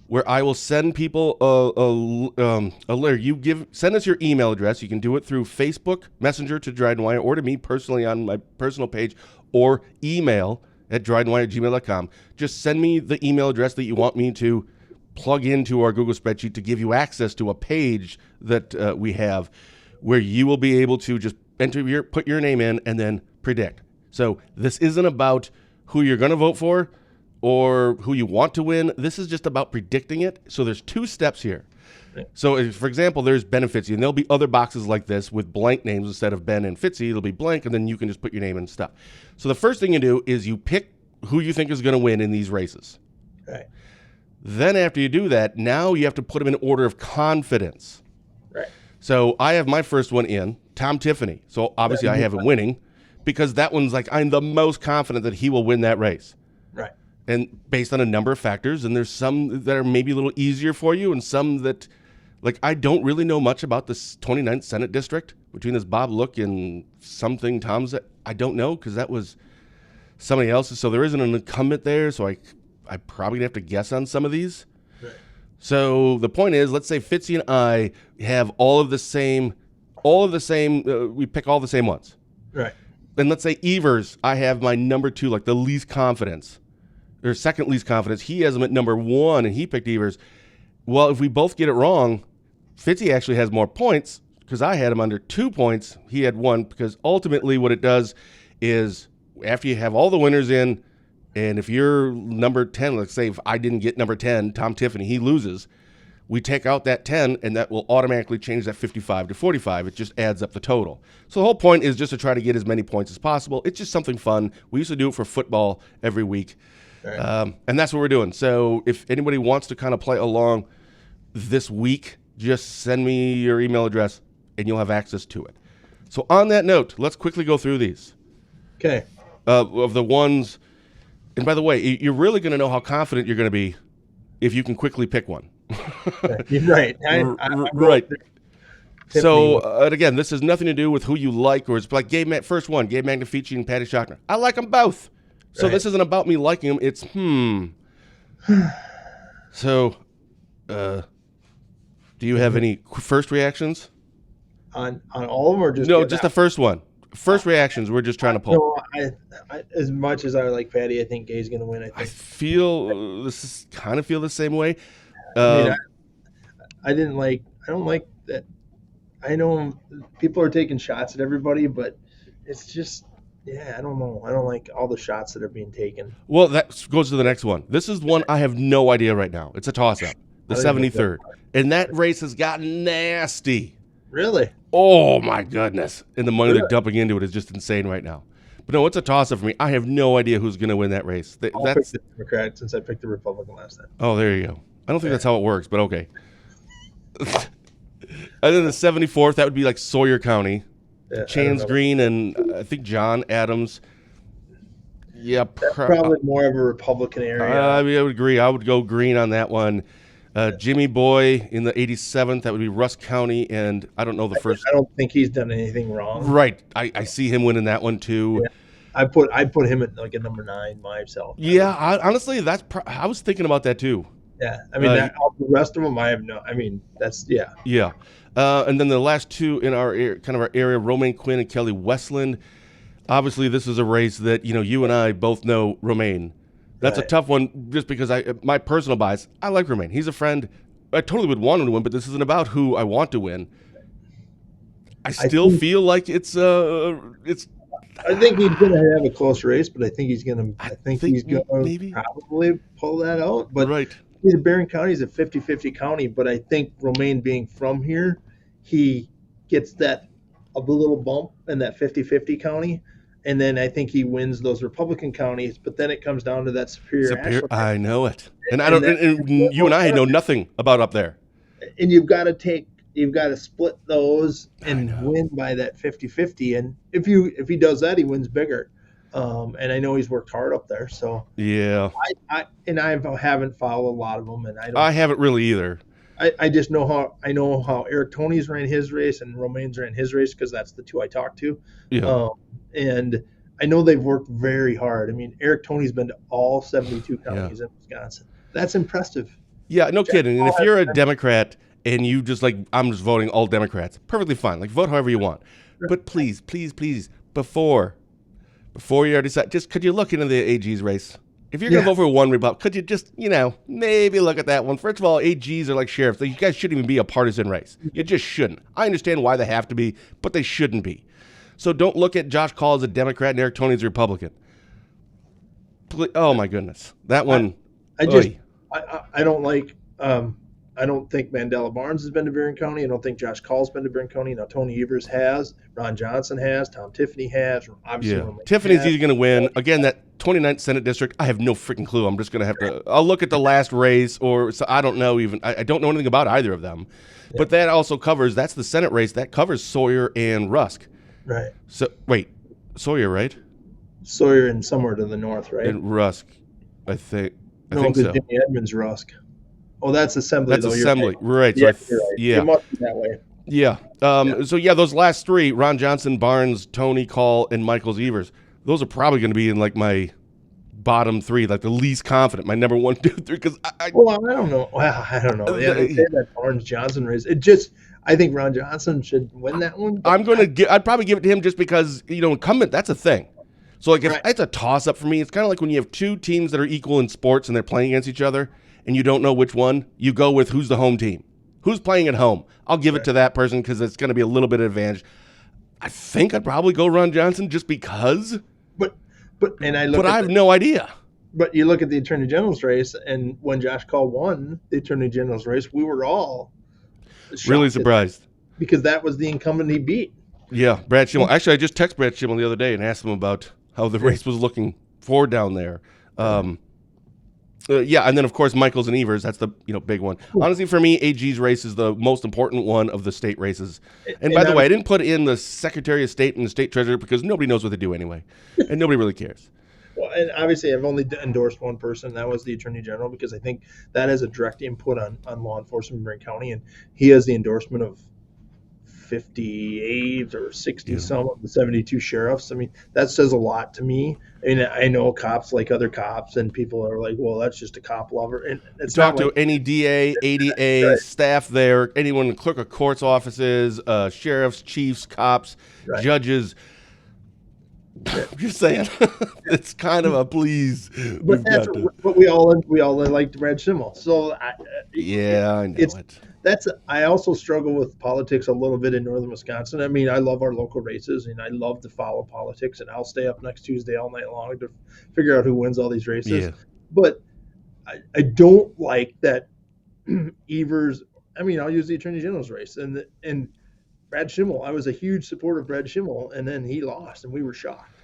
where I will send people a letter. Send us your email address. You can do it through Facebook Messenger to Dryden Wire, or to me personally on my personal page, or email at drydenwire@gmail.com. Just send me the email address that you want me to plug into our Google spreadsheet to give you access to a page that we have, where you will be able to just put your name in and then predict. So this isn't about who you're going to vote for or who you want to win. This is just about predicting it. So there's 2 steps here. So, for example, there's Ben and Fitzy, and there'll be other boxes like this with blank names instead of Ben and Fitzy. It'll be blank, and then you can just put your name and stuff. So the first thing you do is you pick who you think is going to win in these races. right, Then after you do that, now you have to put them in order of confidence. right, So I have my first one in, Tom Tiffany. So obviously I have him winning because that one's like I'm the most confident that he will win that race. right. And based on a number of factors, and there's some that are maybe a little easier for you and some that, like, I don't really know much about this 29th Senate District between this Bob Look and something Tom's. I don't know because that was somebody else's. So there isn't an incumbent there. So I probably have to guess on some of these. Right. So the point is, let's say Fitzy and I have all of the same, we pick all the same ones. Right. And let's say Evers, I have my number 2, like the least confidence, or second least confidence. He has him at number 1, and he picked Evers. Well, if we both get it wrong, Fitzy actually has more points because I had him under 2 points. He had 1 because ultimately what it does is after you have all the winners in, and if you're number 10, let's say if I didn't get number 10, Tom Tiffany, he loses. We take out that 10, and that will automatically change that 55 to 45. It just adds up the total. So the whole point is just to try to get as many points as possible. It's just something fun. We used to do it for football every week, Right. and that's what we're doing. So if anybody wants to kind of play along this week, just send me your email address, and you'll have access to it. So on that note, let's quickly go through these. Okay. Of the ones, and by the way, you're really going to know how confident you're going to be if you can quickly pick one. You're right. Right. So, and again, this has nothing to do with who you like, or it's like first one, Gabe Magnifici and Patty Shockner. I like them both. So Right. this isn't about me liking them. It's, So, do you have any first reactions? on all of them, or just No, just the first one. First reactions, we're just trying to pull. No, I as much as I like Patty, I think Gay's going to win. I feel kind of feel the same way. I don't like that. I know people are taking shots at everybody, but it's just, I don't know. I don't like all the shots that are being taken. Well, that goes to the next one. This is one I have no idea right now. It's a toss-up, the 73rd. And that race has gotten nasty. Really? Oh, my goodness. And the money they're dumping into it is just insane right now. But no, it's a toss-up for me. I have no idea who's going to win that race. I'll pick the Democrat since I picked the Republican last time. Oh, there you go. I don't think that's how it works, but okay. And then the 74th, that would be like Sawyer County. Yeah, Chance Green and I think John Adams. Yeah, probably more of a Republican area. I would agree. I would go Green on that one. Jimmy Boy in the 87th, that would be Rusk County, and I don't know the first. I don't think he's done anything wrong. Right, I see him winning that one too. Yeah. I put him at like a number 9 myself. Yeah, honestly, I was thinking about that too. Yeah, I mean, all the rest of them, I have no. I mean, that's yeah. Yeah, and then the last two in our area, Romaine Quinn and Kelly Westland. Obviously, this is a race that you and I both know Romaine. That's a tough one, just because my personal bias. I like Romaine. He's a friend. I totally would want him to win, but this isn't about who I want to win. I still feel like it's. I think he's going to have a close race, but I think he's going to. I think he's going to probably pull that out. But right. Barron County is a 50-50 county, but I think Romaine being from here, he gets that a little bump in that 50-50 county. And then I think he wins those Republican counties, but then it comes down to that Superior. I know it, and I don't. And you and I know nothing about up there. And you've got to split those and win by that 50-50. And if he does that, he wins bigger. And I know he's worked hard up there. So yeah, I haven't followed a lot of them, and I haven't really either. I just know how Eric Toney's ran his race and Romaine's ran his race because that's the two I talked to, Yeah. and I know they've worked very hard. I mean, Eric Toney's been to all 72 Yeah. counties in Wisconsin. That's impressive. Yeah, no Jack kidding. And Paul if has you're a been- Democrat and you just like, I'm just voting all Democrats, perfectly fine. Like, vote however you want. But please, please, please, before you already decide, just could you look into the AG's race? If you're going to Yeah. vote for one Republican, could you just, maybe look at that one? First of all, AGs are like sheriffs. You guys shouldn't even be a partisan race. You just shouldn't. I understand why they have to be, but they shouldn't be. So don't look at Josh Call as a Democrat and Eric Toney as a Republican. Oh, my goodness. That one. I just oy. I don't like I don't think Mandela Barnes has been to Barron County. I don't think Josh Call's been to Barron County. Now Tony Evers has, Ron Johnson has, Tom Tiffany has, obviously Yeah. Romaine Tiffany's has. easy going to win. Again, that 29th Senate district, I have no freaking clue. I'm just going to have to, I'll look at the last race or, so I don't know even, I don't know anything about either of them. But that also covers, that's the Senate race, that covers Sawyer and Rusk. Right. So, wait, Sawyer, right? Sawyer and somewhere to the north, right? And Rusk, I think No, so. because Jimmy Edmonds Rusk. Oh, that's Assembly. That's though. You're Assembly, right. Yeah, So you're right. yeah. It must be that way. Yeah. So, yeah, those last three, Ron Johnson, Barnes, Tony, Call, and Michaels Evers, those are probably going to be in like my bottom three, like the least confident, my number 1, 2, 3, because Well, I don't know. Well, I don't know. Yeah, they say that Barnes Johnson race. It just, I think Ron Johnson should win that one. I'm going to I'd probably give it to him just because, incumbent, that's a thing. So, like, if it's a toss-up for me. It's kind of like when you have two teams that are equal in sports and they're playing against each other and you don't know which one, you go with who's the home team. Who's playing at home? I'll give it to that person because it's going to be a little bit of advantage. I think I'd probably go Ron Johnson just because, But I have no idea. But you look at the Attorney General's race, and when Josh Call won the Attorney General's race, we were all Really surprised. because that was the incumbent he beat. Yeah, Brad Schimmel. Actually, I just texted Brad Schimmel the other day and asked him about how the race was looking for down there. Yeah, and then, of course, Michaels and Evers. That's the big one. Honestly, for me, AG's race is the most important one of the state races. And by the way, I didn't put in the Secretary of State and the State Treasurer because nobody knows what they do anyway, and nobody really cares. Well, and obviously, I've only endorsed one person. That was the Attorney General because I think that has a direct input on law enforcement in Barron County, and he has the endorsement of 58 or 60 some of the 72 sheriffs. I mean, that says a lot to me. I mean, I know cops like other cops, and people are like, "Well, that's just a cop lover." And it's Talk not to like, any DA, ADA, staff there, anyone in the clerk of courts offices, sheriffs, chiefs, cops, judges. I'm just saying, it's kind of a please. But we all liked Brad Schimmel. So I know it. I also struggle with politics a little bit in northern Wisconsin. I mean, I love our local races and I love to follow politics, and I'll stay up next Tuesday all night long to figure out who wins all these races. Yeah. But I don't like that Evers. I mean, I'll use the Attorney General's race and Brad Schimmel. I was a huge supporter of Brad Schimmel, and then he lost, and we were shocked.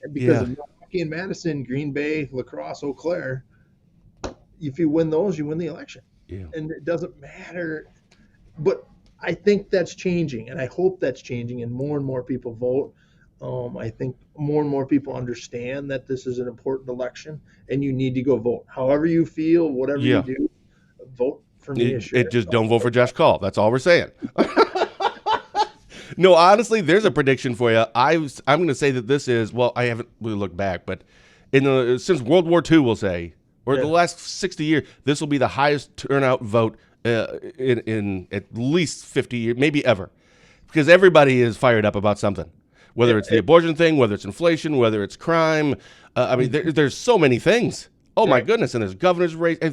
And because of Milwaukee and Madison, Green Bay, La Crosse, Eau Claire, if you win those, you win the election. Yeah. And it doesn't matter. But I think that's changing, and I hope that's changing, and more people vote. I think more and more people understand that this is an important election, and you need to go vote. However you feel, whatever you do, vote for me. Just don't vote for Josh Call. That's all we're saying. No, honestly, there's a prediction for you. I'm going to say that this is, well, I haven't really looked back, but since World War II, we'll say, or the last 60 years, this will be the highest turnout vote in at least 50 years, maybe ever, because everybody is fired up about something, whether it's the abortion thing, whether it's inflation, whether it's crime. I mean, there's so many things. Oh, my goodness, and there's governor's race. I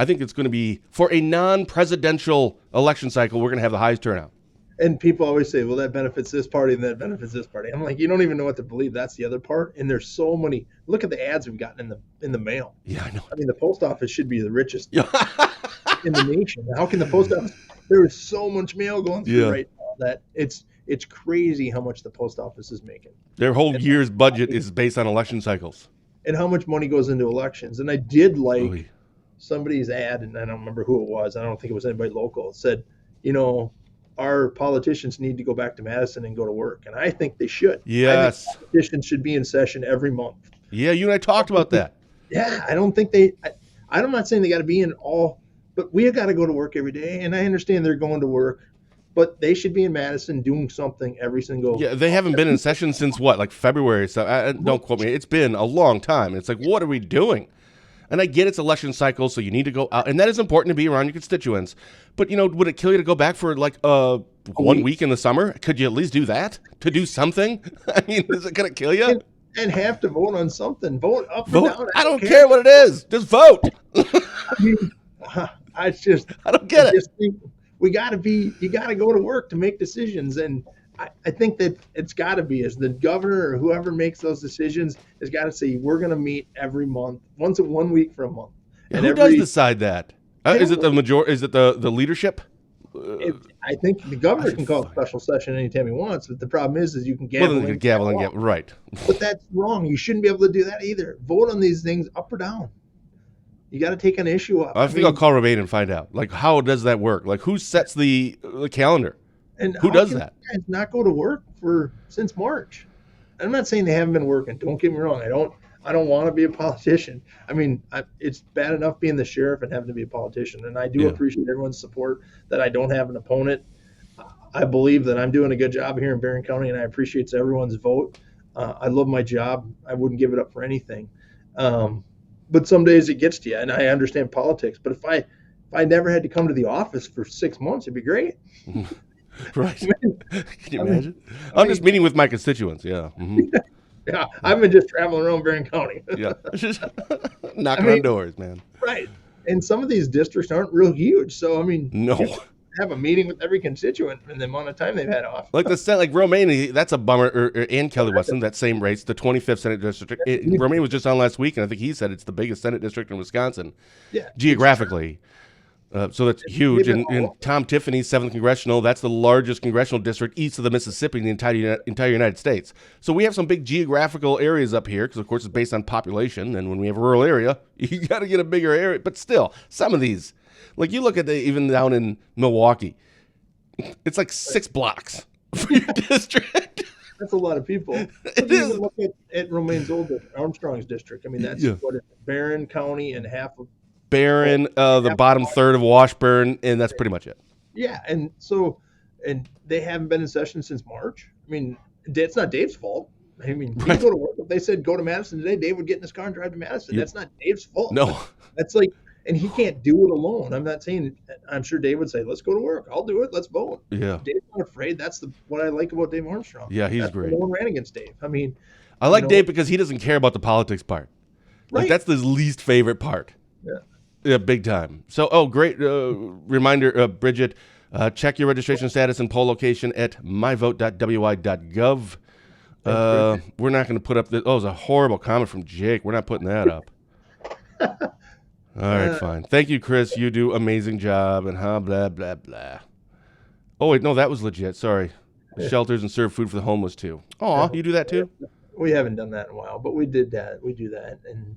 think it's going to be, for a non-presidential election cycle, we're going to have the highest turnout. And people always say, well, that benefits this party and that benefits this party. I'm like, you don't even know what to believe. That's the other part. And there's so many. Look at the ads we've gotten in the mail. Yeah, I know. I mean, the post office should be the richest in the nation. How can the post office? There is so much mail going through right now that it's crazy how much the post office is making. Their whole year's budget is based on election cycles. And how much money goes into elections. And I did like somebody's ad, and I don't remember who it was. I don't think it was anybody local. It said, our politicians need to go back to Madison and go to work. And I think they should. Yes. I think politicians should be in session every month. Yeah, you and I talked about that. Yeah, I don't think I'm not saying they got to be in all but we got to go to work every day. And I understand they're going to work, but they should be in Madison doing something every single. Yeah, they haven't been in session since what, like February? So don't quote me. It's been a long time. It's like, what are we doing? And I get it's election cycle, so you need to go out, and that is important to be around your constituents. But would it kill you to go back for like 1 week in the summer? Could you at least do that to do something? I mean, is it gonna kill you? And have to vote on something. Vote up Vote. or down. I don't care what it is. Just vote. I mean, I don't get it. Just think you got to go to work to make decisions. And I think that it's got to be as the governor or whoever makes those decisions has got to say, we're going to meet every month, 1 week for a month. And who does decide that? Is it the majority? Is it the leadership? I think the governor can call a special session anytime he wants, but the problem is you can gavel. Well, gavel and gavel, right? But that's wrong. You shouldn't be able to do that either. Vote on these things up or down. You got to take an issue up. I think I'll call Romaine and find out. Like, how does that work? Like, who sets the calendar? And who does that? Guys not go to work since March. I'm not saying they haven't been working. Don't get me wrong. I don't want to be a politician. I mean, it's bad enough being the sheriff and having to be a politician. And I do appreciate everyone's support that I don't have an opponent. I believe that I'm doing a good job here in Barron County, and I appreciate everyone's vote. I love my job. I wouldn't give it up for anything. But some days it gets to you, and I understand politics. But if I never had to come to the office for 6 months, it'd be great. Right. Can you imagine? I'm just meeting with my constituents. Yeah. Mm-hmm. Yeah, I've been just traveling around Barron County. Yeah, knocking on doors, man. Right, and some of these districts aren't real huge, so I mean, no, have a meeting with every constituent in the amount of time they've had off. Like like Romaine, that's a bummer. And Kelly Weston, that same race, the 25th Senate district. Romaine was just on last week, and I think he said it's the biggest Senate district in Wisconsin, geographically. So that's huge. And Tom Tiffany's 7th Congressional, that's the largest congressional district east of the Mississippi in the entire United States. So we have some big geographical areas up here because, of course, it's based on population. And when we have a rural area, you got to get a bigger area. But still, some of these, like you look at even down in Milwaukee, it's like 6 blocks for your district. That's a lot of people. It is. Look at Romaine's old district, Armstrong's district. I mean, that's what it's Barron County and half of Barron, the bottom third of Washburn, and that's pretty much it. Yeah, and they haven't been in session since March. I mean, it's not Dave's fault. I mean, he go to work. If they said go to Madison today, Dave would get in his car and drive to Madison. That's not Dave's fault. No. That's like, and he can't do it alone. I'm not saying, I'm sure Dave would say, let's go to work. I'll do it. Let's vote. Yeah. Dave's not afraid. That's what I like about Dave Armstrong. Yeah, he's great. No one ran against Dave. I mean, I like Dave because he doesn't care about the politics part. Like, that's his least favorite part. Yeah. Yeah, big time. So, great reminder, Bridget, check your registration status and poll location at myvote.wi.gov. We're not going to put up this. Oh, it was a horrible comment from Jake. We're not putting that up. All right, fine. Thank you, Chris. You do amazing job and blah, blah, blah. Oh, wait, no, that was legit. Sorry. Shelters and serve food for the homeless, too. Oh, you do that, too? We haven't done that in a while, but we did that. We do that. And,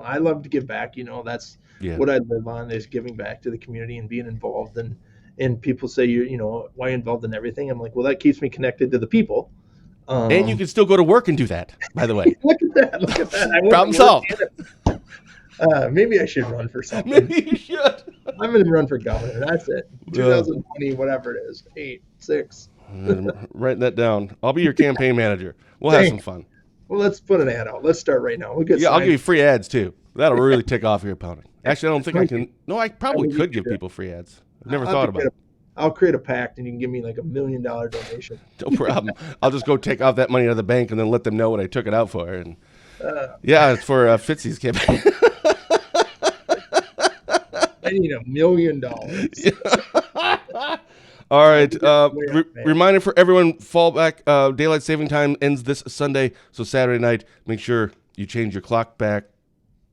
I love to give back. That's what I live on is giving back to the community and being involved. And people say, why are you involved in everything? I'm like, well, that keeps me connected to the people. And you can still go to work and do that, by the way. Look at that. Problem solved. Maybe I should run for something. Maybe you should. I'm going to run for governor. That's it. 2020, whatever it is. 8, 6. Writing that down. I'll be your campaign manager. We'll have some fun. Well, let's put an ad out. Let's start right now. I'll give you free ads, too. That'll really tick off your opponent. Actually, I don't think I can. No, I probably could give people free ads. I've never thought about it. I'll create a pact, and you can give me like $1 million donation. No problem. I'll just go take off that money out of the bank and then let them know what I took it out for. And it's for Fitzy's campaign. I need $1 million. All right. Reminder for everyone, fallback daylight saving time ends this Sunday. So Saturday night, make sure you change your clock back.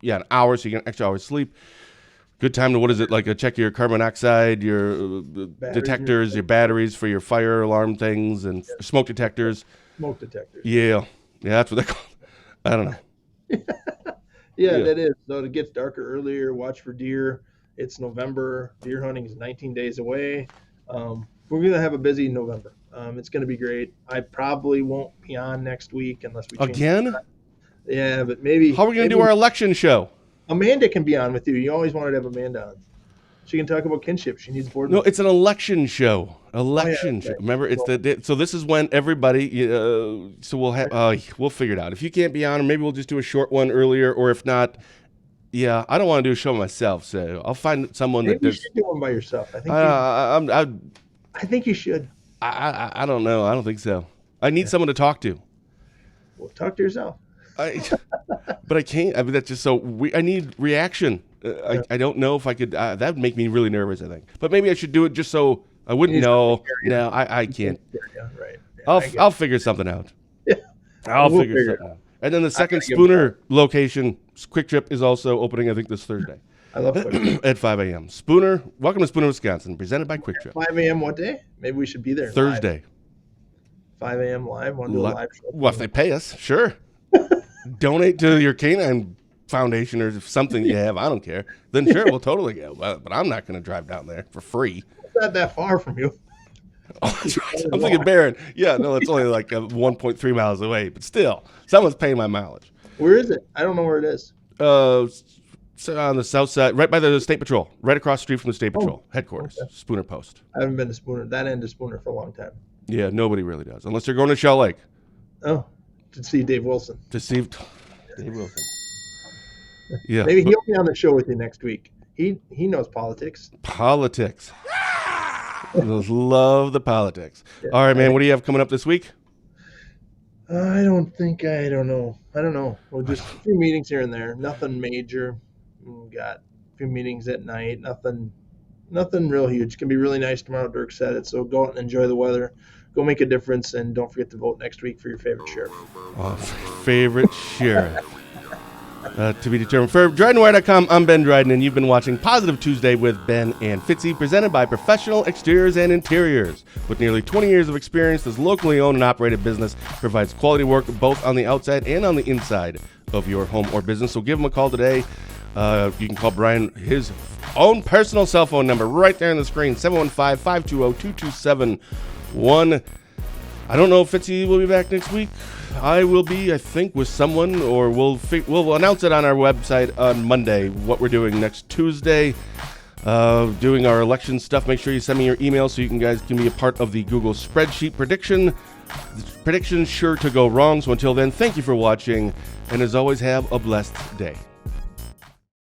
Yeah, an hour so you get an extra hour's sleep. Good time to, check your carbon monoxide, your detectors, your batteries for your fire alarm things, and smoke detectors. Smoke detectors. Yeah, that's what they're called. I don't know. Yeah, that is. So it gets darker earlier. Watch for deer. It's November. Deer hunting is 19 days away. We're going to have a busy November. It's going to be great. I probably won't be on next week unless we change again. But maybe. How are we going to do our election show? Amanda can be on with you. You always wanted to have Amanda on. She can talk about kinship. She needs board. No, it's an election show. Election okay. show. Remember, it's so this is when everybody. So we'll have we'll figure it out. If you can't be on, or maybe we'll just do a short one earlier, or if not, yeah, I don't want to do a show myself, so I'll find someone Maybe that does. you should do one by yourself. I think. I think you should. I don't know. I don't think so. I need someone to talk to. Well, talk to yourself. But I can't. I mean, that's just so. I need reaction. I don't know if I could. That would make me really nervous, I think. But maybe I should do it just so I wouldn't know. No, I can't. Yeah, right. Yeah, I'll figure something out. Yeah. I'll figure something out. And then the second Spooner location, Quick Trip, is also opening, I think, this Thursday. I love Quick Trip. At 5 a.m. Spooner, welcome to Spooner, Wisconsin, presented by Quick Trip. 5 a.m. what day? Maybe we should be there. Thursday. Live. 5 a.m. live? Want to do a live show? Well, if they pay us, sure. Donate to your canine foundation or something you have. I don't care. Then sure, we'll totally go. But I'm not going to drive down there for free. It's not that far from you. Oh, that's right. I'm thinking Barron. Yeah, no, it's only like 1.3 miles away. But still, someone's paying my mileage. Where is it? I don't know where it is. So on the south side, right by the State Patrol, right across the street from the State Patrol headquarters, okay. Spooner Post. I haven't been to Spooner, that end of Spooner, for a long time. Yeah, nobody really does, unless they're going to Shell Lake. Oh, to see Dave Wilson. To see Dave Wilson. Yeah. Maybe he'll be on the show with you next week. He knows politics. Politics. Love the politics. Yeah. All right, man. What do you have coming up this week? I don't know. Well, just a few meetings here and there. Nothing major. We got a few meetings at night. Nothing real huge. It's going to be really nice tomorrow. Dirk said it. So go out and enjoy the weather. Go make a difference. And don't forget to vote next week for your favorite sheriff. Oh, favorite sheriff. To be determined. For DrydenWire.com, I'm Ben Dryden, and you've been watching Positive Tuesday with Ben and Fitzy, presented by Professional Exteriors and Interiors. With nearly 20 years of experience, this locally owned and operated business provides quality work both on the outside and on the inside of your home or business. So give them a call today. You can call Brian his own personal cell phone number right there on the screen, 715-520-2271. I don't know if Fitzy will be back next week. I will be, I think, with someone, or we'll announce it on our website on Monday, what we're doing next Tuesday, doing our election stuff. Make sure you send me your email so you guys can be a part of the Google spreadsheet prediction. Predictions sure to go wrong. So until then, thank you for watching, and as always, have a blessed day.